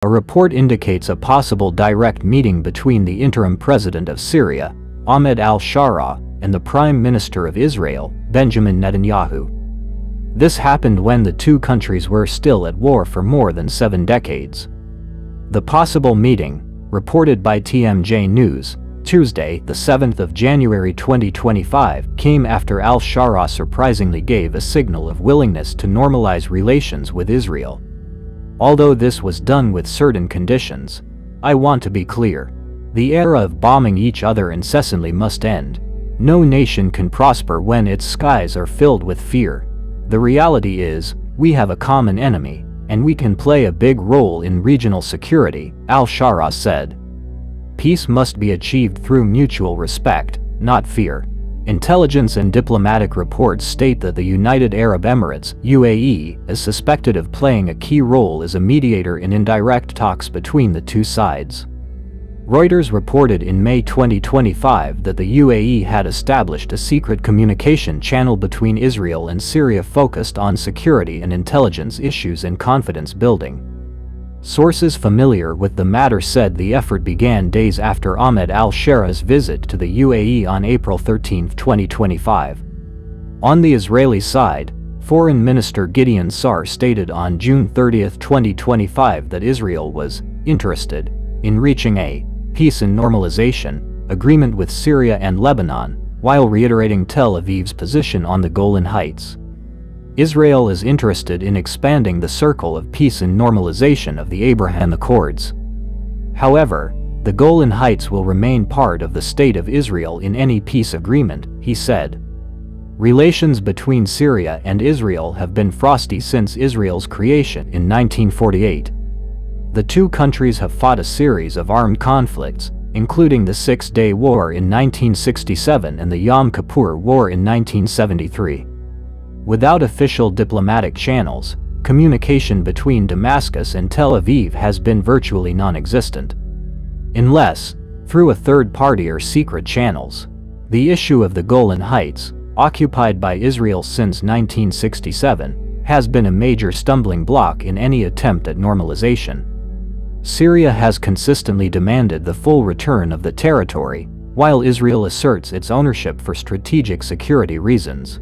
A report indicates a possible direct meeting between the interim president of Syria, Ahmed al-Shara, and the Prime Minister of Israel, Benjamin Netanyahu. This happened when the two countries were still at war for more than 7 decades. The possible meeting, reported by TMJ News, Tuesday, the 7th of January 2025, came after al-Shara surprisingly gave a signal of willingness to normalize relations with Israel. Although this was done with certain conditions, I want to be clear. The era of bombing each other incessantly must end. No nation can prosper when its skies are filled with fear. The reality is, we have a common enemy, and we can play a big role in regional security, al-Shara said. Peace must be achieved through mutual respect, not fear. Intelligence and diplomatic reports state that the United Arab Emirates, UAE, is suspected of playing a key role as a mediator in indirect talks between the two sides. Reuters reported in May 2025 that the UAE had established a secret communication channel between Israel and Syria focused on security and intelligence issues and confidence building. Sources familiar with the matter said the effort began days after Ahmed al-Shara's visit to the UAE on April 13, 2025. On the Israeli side, Foreign Minister Gideon Sa'ar stated on June 30, 2025 that Israel was interested in reaching a peace and normalization agreement with Syria and Lebanon, while reiterating Tel Aviv's position on the Golan Heights. Israel is interested in expanding the circle of peace and normalization of the Abraham Accords. However, the Golan Heights will remain part of the State of Israel in any peace agreement, he said. Relations between Syria and Israel have been frosty since Israel's creation in 1948. The two countries have fought a series of armed conflicts, including the Six-Day War in 1967 and the Yom Kippur War in 1973. Without official diplomatic channels, communication between Damascus and Tel Aviv has been virtually non-existent. Unless, through a third party or secret channels. The issue of the Golan Heights, occupied by Israel since 1967, has been a major stumbling block in any attempt at normalization. Syria has consistently demanded the full return of the territory, while Israel asserts its ownership for strategic security reasons.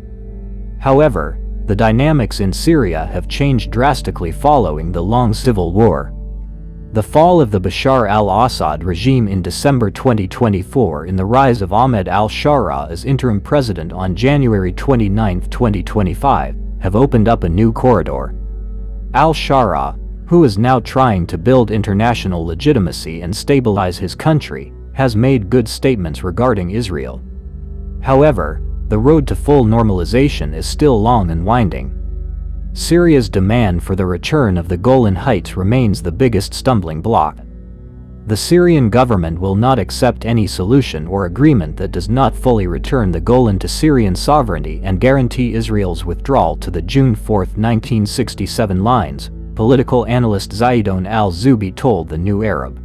However, the dynamics in Syria have changed drastically following the long civil war. The fall of the Bashar al-Assad regime in December 2024 and the rise of Ahmed al-Shara as interim president on January 29, 2025, have opened up a new corridor. Al-Shara, who is now trying to build international legitimacy and stabilize his country, has made good statements regarding Israel. However, the road to full normalization is still long and winding. Syria's demand for the return of the Golan Heights remains the biggest stumbling block. The Syrian government will not accept any solution or agreement that does not fully return the Golan to Syrian sovereignty and guarantee Israel's withdrawal to the June 4, 1967 lines, political analyst Zaidon al-Zubi told the New Arab.